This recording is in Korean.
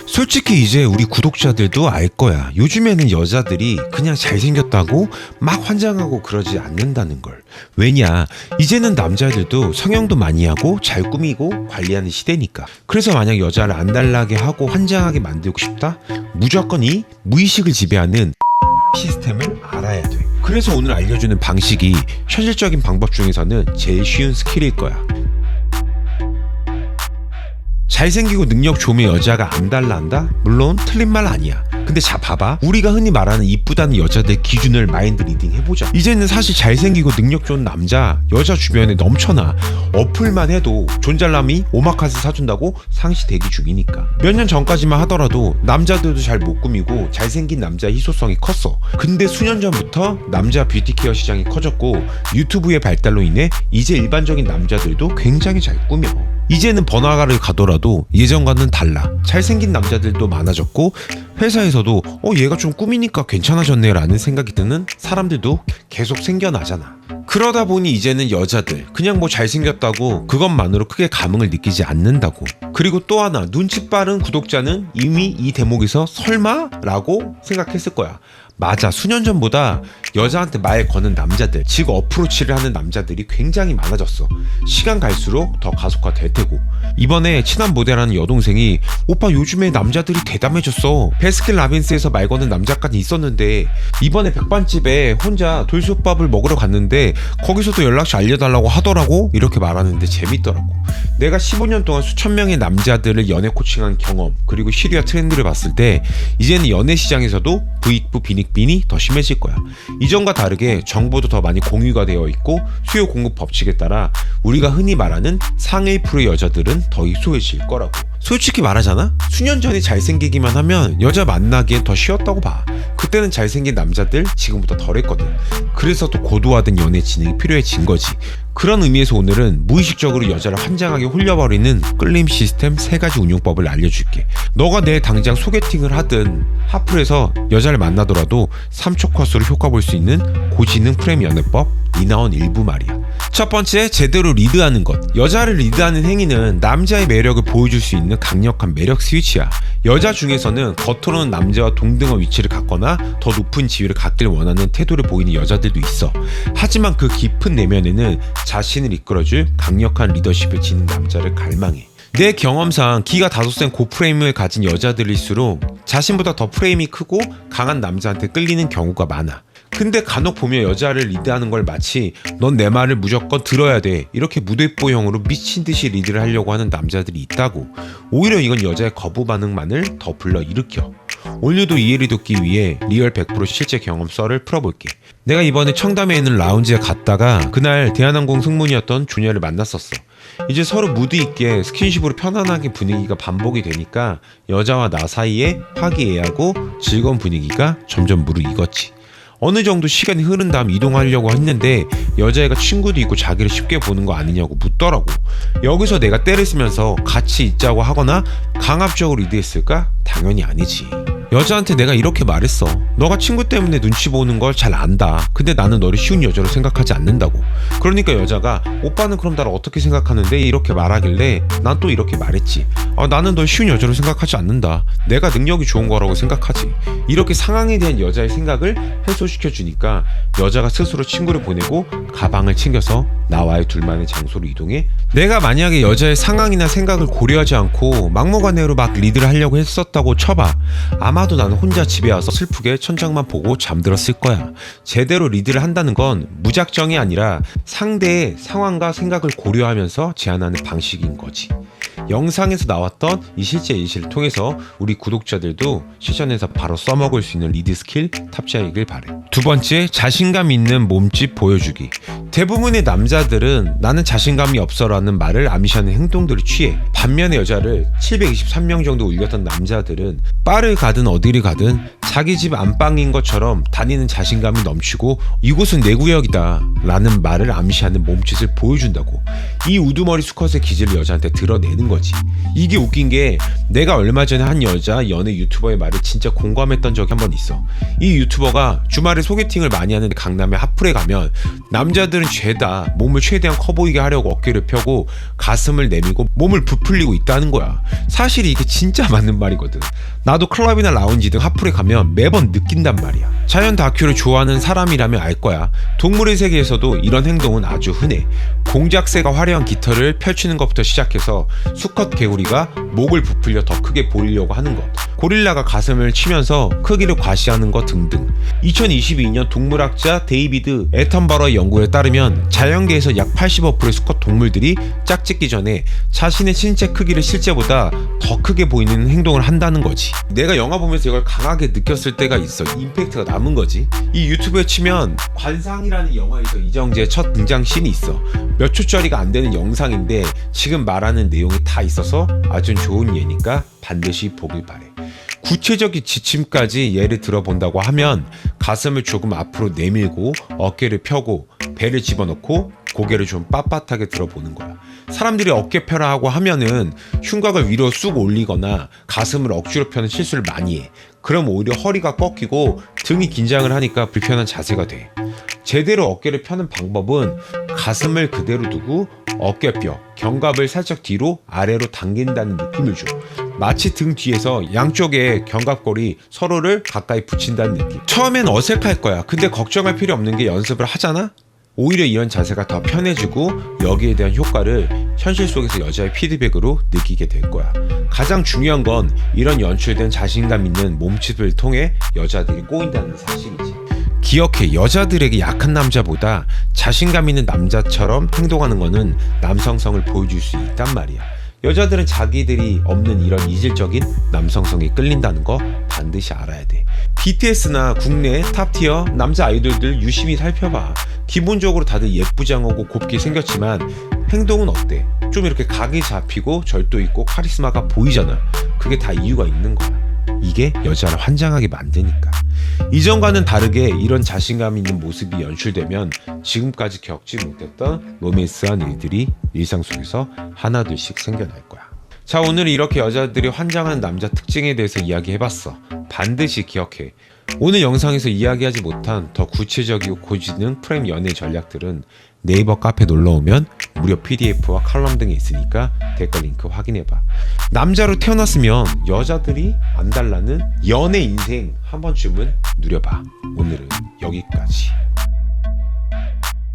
솔직히 이제 우리 구독자들도 알 거야. 요즘에는 여자들이 그냥 잘생겼다고 막 환장하고 그러지 않는다는 걸. 왜냐, 이제는 남자들도 성형도 많이 하고 잘 꾸미고 관리하는 시대니까. 그래서 만약 여자를 안달나게 하고 환장하게 만들고 싶다? 무조건 이 무의식을 지배하는 시스템을 알아야 돼. 그래서 오늘 알려주는 방식이 현실적인 방법 중에서는 제일 쉬운 스킬일 거야. 잘생기고 능력 좋으면 여자가 안달난다? 물론 틀린 말 아니야. 근데 자 봐봐, 우리가 흔히 말하는 이쁘다는 여자들 기준을 마인드 리딩 해보자. 이제는 사실 잘생기고 능력 좋은 남자 여자 주변에 넘쳐나. 어플만 해도 존잘남이 오마카세 사준다고 상시 대기 중이니까. 몇 년 전까지만 하더라도 남자들도 잘 못 꾸미고 잘생긴 남자의 희소성이 컸어. 근데 수년 전부터 남자 뷰티케어 시장이 커졌고 유튜브의 발달로 인해 이제 일반적인 남자들도 굉장히 잘 꾸며. 이제는 번화가를 가더라도 예전과는 달라. 잘생긴 남자들도 많아졌고 회사에서도 얘가 좀 꾸미니까 괜찮아졌네 라는 생각이 드는 사람들도 계속 생겨나잖아. 그러다 보니 이제는 여자들 그냥 뭐 잘생겼다고 그것만으로 크게 감흥을 느끼지 않는다고. 그리고 또 하나, 눈치 빠른 구독자는 이미 이 대목에서 설마? 라고 생각했을 거야. 맞아, 수년 전보다 여자한테 말 거는 남자들, 즉 어프로치를 하는 남자들이 굉장히 많아졌어. 시간 갈수록 더 가속화될 테고. 이번에 친한 모델하는 여동생이 오빠 요즘에 남자들이 대담해졌어. 베스킨라빈스에서 말 거는 남자까지 있었는데 이번에 백반집에 혼자 돌솥밥을 먹으러 갔는데 거기서도 연락처 알려달라고 하더라고. 이렇게 말하는데 재밌더라고. 내가 15년 동안 수천 명의 남자들을 연애 코칭한 경험, 그리고 시류와 트렌드를 봤을 때 이제는 연애 시장에서도 부익부 빈익빈이 더 심해질 거야. 이전과 다르게 정보도 더 많이 공유가 되어 있고 수요 공급 법칙에 따라 우리가 흔히 말하는 상위 프로의 여자들은 더 희소해질 거라고. 솔직히 말하잖아? 수년 전에 잘생기기만 하면 여자 만나기엔 더 쉬웠다고 봐. 그때는 잘생긴 남자들 지금보다 덜했거든. 그래서 또 고도화된 연애 지능이 필요해진 거지. 그런 의미에서 오늘은 무의식적으로 여자를 환장하게 홀려버리는 끌림 시스템 3가지 운용법을 알려줄게. 너가 내일 당장 소개팅을 하든 하플에서 여자를 만나더라도 3초 컷으로 효과 볼 수 있는 고지능 프레임 연애법, 이나온 일부 말이야. 첫 번째, 제대로 리드하는 것. 여자를 리드하는 행위는 남자의 매력을 보여줄 수 있는 강력한 매력 스위치야. 여자 중에서는 겉으로는 남자와 동등한 위치를 갖거나 더 높은 지위를 갖길 원하는 태도를 보이는 여자들도 있어. 하지만 그 깊은 내면에는 자신을 이끌어줄 강력한 리더십을 지닌 남자를 갈망해. 내 경험상 기가 다소 센 고프레임을 가진 여자들일수록 자신보다 더 프레임이 크고 강한 남자한테 끌리는 경우가 많아. 근데 간혹 보면 여자를 리드하는 걸 마치 넌 내 말을 무조건 들어야 돼 이렇게 무대뽀형으로 미친듯이 리드를 하려고 하는 남자들이 있다고. 오히려 이건 여자의 거부 반응만을 더 불러일으켜. 오늘도 이해를 돕기 위해 리얼 100% 실제 경험 썰을 풀어볼게. 내가 이번에 청담에 있는 라운지에 갔다가 그날 대한항공 승무원이었던 조녀를 만났었어. 이제 서로 무드 있게 스킨십으로 편안하게 분위기가 반복이 되니까 여자와 나 사이에 화기애애하고 즐거운 분위기가 점점 무르익었지. 어느 정도 시간이 흐른 다음 이동하려고 했는데 여자애가 친구도 있고 자기를 쉽게 보는 거 아니냐고 묻더라고. 여기서 내가 때를 쓰면서 같이 있자고 하거나 강압적으로 리드했을까? 당연히 아니지. 여자한테 내가 이렇게 말했어. 너가 친구 때문에 눈치 보는 걸 잘 안다. 근데 나는 너를 쉬운 여자로 생각하지 않는다고. 그러니까 여자가 오빠는 그럼 나를 어떻게 생각하는데? 이렇게 말하길래 난 또 이렇게 말했지. 나는 널 쉬운 여자로 생각하지 않는다. 내가 능력이 좋은 거라고 생각하지. 이렇게 상황에 대한 여자의 생각을 해소시켜주니까 여자가 스스로 친구를 보내고 가방을 챙겨서 나와의 둘만의 장소로 이동해. 내가 만약에 여자의 상황이나 생각을 고려하지 않고 막무가내로 막 리드를 하려고 했었다고 쳐봐. 아마도 나는 혼자 집에 와서 슬프게 천장만 보고 잠들었을 거야. 제대로 리드를 한다는 건 무작정이 아니라 상대의 상황과 생각을 고려하면서 제안하는 방식인 거지. 영상에서 나왔던 이 실제 예시를 통해서 우리 구독자들도 실전에서 바로 써먹을 수 있는 리드 스킬 탑재하길 바래. 두 번째, 자신감 있는 몸짓 보여주기. 대부분의 남자들은 나는 자신감이 없어라는 말을 암시하는 행동들을 취해. 반면에 여자를 723명 정도 울렸던 남자들은 바를 가든 어디를 가든 자기 집 안방인 것처럼 다니는 자신감이 넘치고 이곳은 내 구역이다 라는 말을 암시하는 몸짓을 보여준다고. 이 우두머리 수컷의 기질을 여자한테 드러내는 거지. 이게 웃긴 게 내가 얼마 전에 한 여자 연애 유튜버의 말을 진짜 공감했던 적이 한 번 있어. 이 유튜버가 주말에 소개팅을 많이 하는데 강남의 핫플에 가면 남자들은 죄다 몸을 최대한 커 보이게 하려고 어깨를 펴고 가슴을 내밀고 몸을 부풀리고 있다는 거야. 사실 이게 진짜 맞는 말이거든. 나도 클럽이나 라운지 등 핫플에 가면 매번 느낀단 말이야. 자연 다큐를 좋아하는 사람이라면 알 거야. 동물의 세계에서도 이런 행동은 아주 흔해. 공작새가 화려한 깃털을 펼치는 것부터 시작해서 수컷 개구리가 목을 부풀려 더 크게 보이려고 하는 것, 고릴라가 가슴을 치면서 크기를 과시하는 것 등등. 2022년 동물학자 데이비드 애턴버러의 연구에 따르면 자연계에서 약 85%의 수컷 동물들이 짝짓기 전에 자신의 신체 크기를 실제보다 더 크게 보이는 행동을 한다는 거지. 내가 영화 보면서 이걸 강하게 느꼈을 때가 있어. 임팩트가 남은 거지. 이 유튜브에 치면 관상이라는 영화에서 이정재의 첫 등장씬이 있어. 몇 초짜리가 안 되는 영상인데 지금 말하는 내용이 다 있어서 아주 좋은 예니까 반드시 보길 바래. 구체적인 지침까지 예를 들어본다고 하면 가슴을 조금 앞으로 내밀고 어깨를 펴고 배를 집어넣고 고개를 좀 빳빳하게 들어보는 거야. 사람들이 어깨 펴라 하고 하면은 흉곽을 위로 쑥 올리거나 가슴을 억지로 펴는 실수를 많이 해. 그럼 오히려 허리가 꺾이고 등이 긴장을 하니까 불편한 자세가 돼. 제대로 어깨를 펴는 방법은 가슴을 그대로 두고 어깨뼈, 견갑을 살짝 뒤로 아래로 당긴다는 느낌을 줘. 마치 등 뒤에서 양쪽의 견갑골이 서로를 가까이 붙인다는 느낌. 처음엔 어색할 거야. 근데 걱정할 필요 없는 게 연습을 하잖아? 오히려 이런 자세가 더 편해지고 여기에 대한 효과를 현실 속에서 여자의 피드백으로 느끼게 될 거야. 가장 중요한 건 이런 연출된 자신감 있는 몸짓을 통해 여자들이 꼬인다는 사실이지. 기억해, 여자들에게 약한 남자보다 자신감 있는 남자처럼 행동하는 거는 남성성을 보여줄 수 있단 말이야. 여자들은 자기들이 없는 이런 이질적인 남성성에 끌린다는 거 반드시 알아야 돼. BTS나 국내 탑티어 남자 아이돌들 유심히 살펴봐. 기본적으로 다들 예쁘장하고 곱게 생겼지만 행동은 어때? 좀 이렇게 각이 잡히고 절도 있고 카리스마가 보이잖아. 그게 다 이유가 있는 거야. 이게 여자를 환장하게 만드니까. 이전과는 다르게 이런 자신감 있는 모습이 연출되면 지금까지 겪지 못했던 로맨스한 일들이 일상 속에서 하나둘씩 생겨날 거야. 자, 오늘은 이렇게 여자들이 환장하는 남자 특징에 대해서 이야기해봤어. 반드시 기억해. 오늘 영상에서 이야기하지 못한 더 구체적이고 고지능 프레임 연애 전략들은 네이버 카페 놀러오면 무료 PDF와 칼럼 등이 있으니까 댓글 링크 확인해봐. 남자로 태어났으면 여자들이 안 달라는 연애 인생 한 번쯤은 누려봐. 오늘은 여기까지.